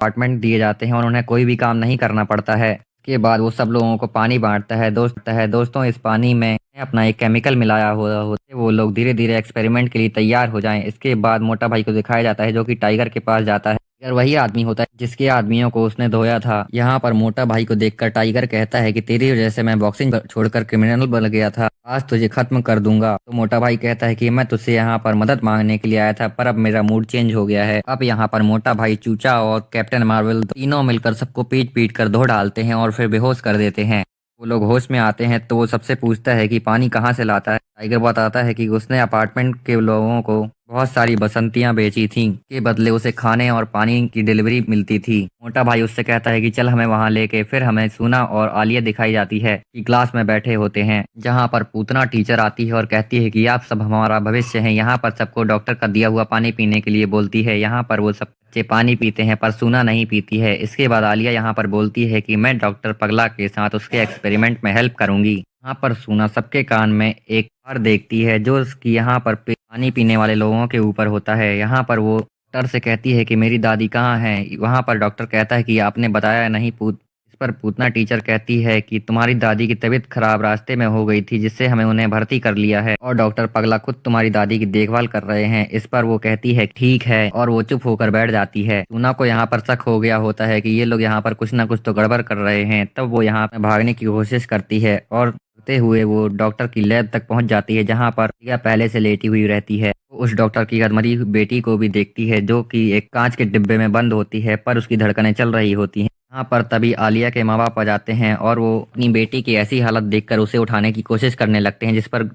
Apartment दिए जाते हैं और उन्हें कोई भी काम नहीं करना पड़ता है। इसके बाद वो सब लोगों को पानी बांटता है। दोस्तों इस पानी में अपना एक केमिकल मिलाया हुआ होते वो लोग धीरे धीरे एक्सपेरिमेंट के लिए तैयार हो जाएं। इसके बाद मोटा भाई को दिखाया जाता है जो कि टाइगर के पास जाता है। टाइगर वही आदमी होता है जिसके आदमियों को उसने धोया था। यहाँ पर मोटा भाई को देखकर टाइगर कहता है कि तेरी वजह से मैं बॉक्सिंग छोड़कर क्रिमिनल बन गया था, आज तुझे खत्म कर दूंगा। तो मोटा भाई कहता है कि मैं तुझसे यहाँ पर मदद मांगने के लिए आया था, पर अब मेरा मूड चेंज हो गया है। अब यहाँ पर मोटा भाई, चूचा और कैप्टन मार्वल तीनों मिलकर सबको पीट पीट कर धो डालते हैं और फिर बेहोश कर देते हैं। वो लोग होश में आते हैं तो वो सबसे पूछता है कि पानी कहाँ से लाता है। टाइगर बताता है कि उसने अपार्टमेंट के लोगों को बहुत सारी बसंतियां बेची थीं, के बदले उसे खाने और पानी की डिलीवरी मिलती थी। मोटा भाई उससे कहता है कि चल हमें वहां लेके। फिर हमें सूना और आलिया दिखाई जाती है कि क्लास में बैठे होते हैं, जहां पर पूतना टीचर आती है और कहती है कि आप सब हमारा भविष्य हैं। यहाँ पर सबको डॉक्टर का दिया हुआ पानी पीने के लिए बोलती है। यहाँ पर वो सब बच्चे पानी पीते हैं पर सूना नहीं पीती है। इसके बाद आलिया यहाँ पर बोलती है कि मैं डॉक्टर पगला के साथ उसके एक्सपेरिमेंट में हेल्प करूंगी। यहाँ पर सूना सबके कान में एक हार देखती है जो उसकी यहाँ पर पानी पीने वाले लोगों के ऊपर होता है। यहाँ पर वो डॉक्टर से कहती है कि मेरी दादी कहाँ है। वहाँ पर डॉक्टर कहता है कि आपने बताया नहीं पूत। इस पर पूतना टीचर कहती है कि तुम्हारी दादी की तबीयत खराब रास्ते में हो गई थी, जिससे हमें उन्हें भर्ती कर लिया है और डॉक्टर पगला खुद तुम्हारी दादी की देखभाल कर रहे हैं। इस पर वो कहती है ठीक है और वो चुप होकर बैठ जाती है। सूना को यहाँ पर शक हो गया होता है कि ये लोग यहाँ पर कुछ ना कुछ तो गड़बड़ कर रहे हैं। तब वो यहाँ पर भागने की कोशिश करती है और हुए वो डॉक्टर की लैब तक पहुंच जाती है, जहां पर प्रिया पहले से लेटी हुई रहती है। वो उस डॉक्टर की मरी हुई बेटी को भी देखती है जो कि एक कांच के डिब्बे में बंद होती है, पर उसकी धड़कनें चल रही होती हैं। यहाँ पर तभी आलिया के माँ बाप आ जाते हैं और वो अपनी बेटी की ऐसी हालत देखकर उसे उठाने की कोशिश करने लगते हैं, जिस पर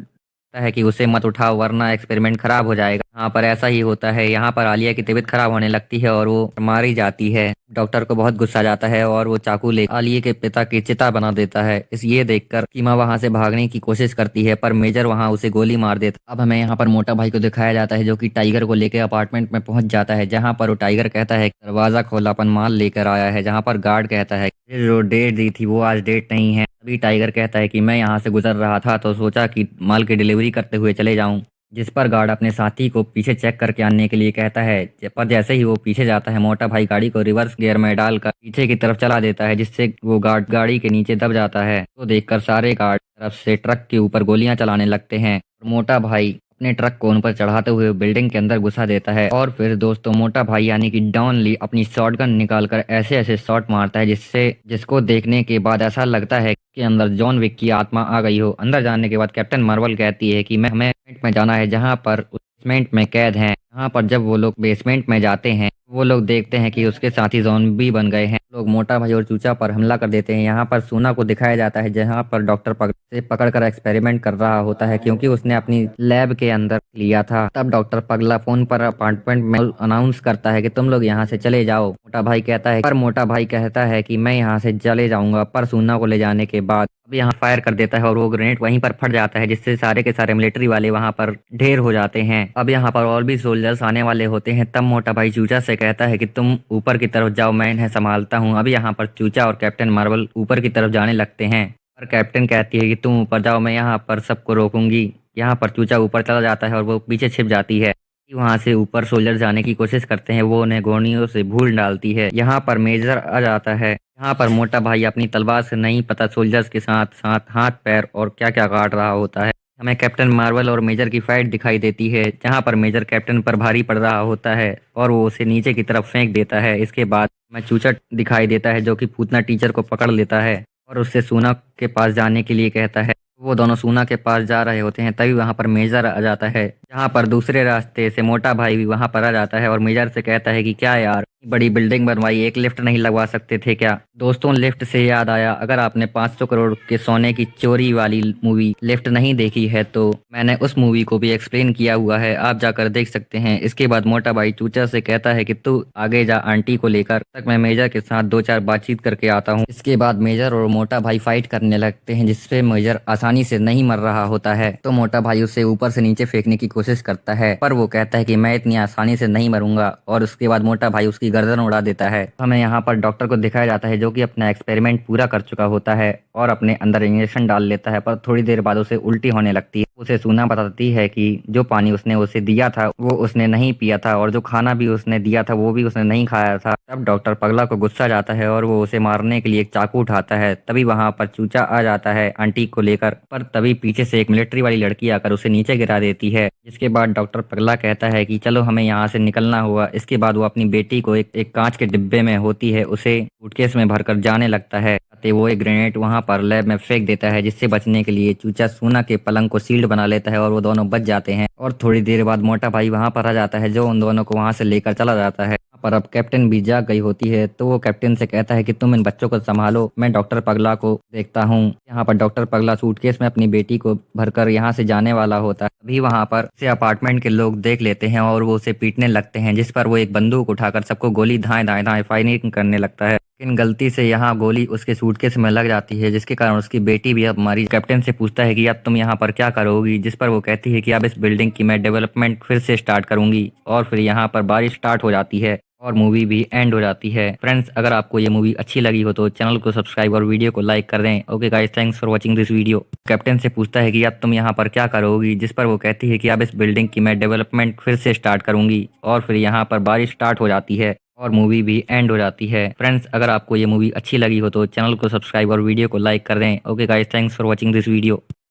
है कि उसे मत उठाओ वरना एक्सपेरिमेंट खराब हो जाएगा। यहाँ पर ऐसा ही होता है। यहाँ पर आलिया की तबीयत खराब होने लगती है और वो मारी जाती है। डॉक्टर को बहुत गुस्सा जाता है और वो चाकू ले आलिया के पिता की चिता बना देता है। इस ये देखकर कीमा वहां से भागने की कोशिश करती है, पर मेजर वहां उसे गोली मार देता। अब हमें यहाँ पर मोटा भाई को दिखाया जाता है जो कि टाइगर को लेकर अपार्टमेंट में पहुंच जाता है, जहाँ पर वो टाइगर कहता है दरवाजा खोला, अपन माल लेकर आया है। जहाँ पर गार्ड कहता है जो डेट दी थी वो आज डेट नहीं है। अभी टाइगर कहता है कि मैं यहाँ से गुजर रहा था तो सोचा कि माल की डिलीवरी करते हुए चले जाऊं, जिस पर गार्ड अपने साथी को पीछे चेक करके आने के लिए कहता है। पर जैसे ही वो पीछे जाता है, मोटा भाई गाड़ी को रिवर्स गियर में डालकर पीछे की तरफ चला देता है, जिससे वो गार्ड गाड़ी के नीचे दब जाता है। तो देखकर सारे गार्ड तरफ से ट्रक के ऊपर गोलियां चलाने लगते हैं। मोटा भाई अपने ट्रक को उन पर चढ़ाते हुए बिल्डिंग के अंदर घुसा देता है और फिर दोस्तों मोटा भाई यानी कि डॉन ली अपनी शॉटगन निकालकर ऐसे ऐसे शॉट मारता है जिसको देखने के बाद ऐसा लगता है कि अंदर जॉन विक की आत्मा आ गई हो। अंदर जाने के बाद कैप्टन मार्वल कहती है कि हमें बेसमेंट में जाना है, जहाँ पर बेसमेंट में कैद हैं। यहाँ पर जब वो लोग बेसमेंट में जाते हैं वो लोग देखते हैं कि उसके साथी ज़ॉम्बी बन गए हैं। लोग मोटा भाई और चूचा पर हमला कर देते हैं। यहाँ पर सूना को दिखाया जाता है जहाँ पर डॉक्टर से पकड़कर एक्सपेरिमेंट कर रहा होता है, क्योंकि उसने अपनी लैब के अंदर लिया था। तब डॉक्टर पगला फोन पर अपार्टमेंट में अनाउंस करता है कि तुम लोग यहाँ से चले जाओ। मोटा भाई कहता है कि मैं यहाँ से चले जाऊंगा, पर सूना को ले जाने के बाद अब यहाँ फायर कर देता है और वो ग्रेनेड वहीं पर फट जाता है, जिससे सारे के सारे मिलिट्री वाले वहां पर ढेर हो जाते हैं। अब यहाँ पर और भी सोल्जर्स आने वाले होते हैं। तब मोटा भाई चूचा से कहता है कि तुम ऊपर की तरफ जाओ, मैं इन्हें संभालता हूँ। अब यहाँ पर चूचा और कैप्टन मार्वल ऊपर की तरफ जाने लगते हैं, पर कैप्टन कहती है कि तुम ऊपर जाओ, मैं यहाँ पर सबको रोकूंगी। यहाँ पर चूचा ऊपर चला जाता है और वो पीछे छिप जाती है। वहां से ऊपर सोल्जर जाने की कोशिश करते हैं, वो उन्हें गोलियों से भूल डालती है। यहाँ पर मेजर आ जाता है। यहाँ पर मोटा भाई अपनी तलवार से नहीं पता सोल्जर्स के साथ साथ हाथ पैर और क्या क्या काट रहा होता है। हमें कैप्टन मार्वल और मेजर की फाइट दिखाई देती है, जहाँ पर मेजर कैप्टन पर भारी पड़ रहा होता है और वो उसे नीचे की तरफ फेंक देता है। इसके बाद हमें चूचा दिखाई देता है जो कि पूतना टीचर को पकड़ लेता है और उससे सूना के पास जाने के लिए कहता है। वो दोनों सूना के पास जा रहे होते हैं, तभी वहां पर मेजर आ जाता है। जहां पर दूसरे रास्ते से मोटा भाई भी वहां पर आ जाता है और मेजर से कहता है कि क्या यार, बड़ी बिल्डिंग बनवाई, एक लिफ्ट नहीं लगवा सकते थे क्या। दोस्तों लिफ्ट से याद आया, अगर आपने 500 करोड़ के सोने की चोरी वाली मूवी लिफ्ट नहीं देखी है तो मैंने उस मूवी को भी एक्सप्लेन किया हुआ है, आप जाकर देख सकते हैं। इसके बाद मोटा भाई चूचा से कहता है कि तू आगे जा आंटी को लेकर, तक मैं मेजर के साथ 2-4 बातचीत करके आता हूँ। इसके बाद मेजर और मोटा भाई फाइट करने लगते हैं, जिससे मेजर आसानी से नहीं मर रहा होता है। तो मोटा भाई उसे ऊपर से नीचे फेंकने की कोशिश करता है, पर वो कहता है कि मैं इतनी आसानी से नहीं मरूंगा। और उसके बाद मोटा भाई उसकी गर्दन उड़ा देता है। हमें यहाँ पर डॉक्टर को दिखाया जाता है जो कि अपना एक्सपेरिमेंट पूरा कर चुका होता है और अपने अंदर इंजेक्शन डाल लेता है, पर थोड़ी देर बाद उसे उल्टी होने लगती है। उसे सूना बताती है कि जो पानी उसने उसे दिया था वो उसने नहीं पिया था और जो खाना भी उसने दिया था वो भी उसने नहीं खाया था। तब डॉक्टर पगला को गुस्सा जाता है और वो उसे मारने के लिए एक चाकू उठाता है। तभी वहां पर चूचा आ जाता है आंटी को लेकर, पर तभी पीछे से एक मिलिट्री वाली लड़की आकर उसे नीचे गिरा देती है। जिसके बाद डॉक्टर पगला कहता है कि चलो हमें यहाँ से निकलना होगा। इसके बाद वो अपनी बेटी को एक कांच के डिब्बे में होती है उसे सूटकेस में भरकर जाने लगता है। वो एक ग्रेनेड वहां पर लैब में फेंक देता है, जिससे बचने के लिए चूचा सोना के पलंग को सील्ड बना लेता है और वो दोनों बच जाते हैं। और थोड़ी देर बाद मोटा भाई वहां पर आ जाता है जो उन दोनों को वहां से लेकर चला जाता है। पर अब कैप्टन भी जाग गई होती है तो वो कैप्टन से कहता है कि तुम इन बच्चों को संभालो, मैं डॉक्टर पगला को देखता हूँ। यहाँ पर डॉक्टर पगला सूटकेस में अपनी बेटी को भरकर यहाँ से जाने वाला होता है। अभी वहां पर उसे अपार्टमेंट के लोग देख लेते हैं और वो उसे पीटने लगते हैं, जिस पर वो एक बंदूक उठाकर सबको गोली धाए धाए धाए फायरिंग करने लगता है। लेकिन गलती से यहाँ गोली उसके सूटकेस में लग जाती है, जिसके कारण उसकी बेटी भी अब हमारी कैप्टन से पूछता है कि अब तुम यहाँ पर क्या करोगी, जिस पर वो कहती है कि अब इस बिल्डिंग की मैं डेवलपमेंट फिर से स्टार्ट करूंगी। और फिर यहाँ पर बारिश स्टार्ट हो जाती है और मूवी भी एंड हो जाती है। फ्रेंड्स, अगर आपको ये मूवी अच्छी लगी हो तो चैनल को सब्सक्राइब और वीडियो को लाइक कर दें। Okay guys, thanks for watching this video. Captain से पूछता है कि अब तुम यहाँ पर क्या करोगी, जिस पर वो कहती है कि अब इस बिल्डिंग की मैं डेवलपमेंट फिर से स्टार्ट करूंगी। और फिर यहाँ पर बारिश स्टार्ट हो जाती है और मूवी भी एंड हो जाती है। फ्रेंड्स, अगर आपको ये मूवी अच्छी लगी हो तो चैनल को सब्सक्राइब और वीडियो को लाइक कर दें। Okay guys, thanks for watching this video.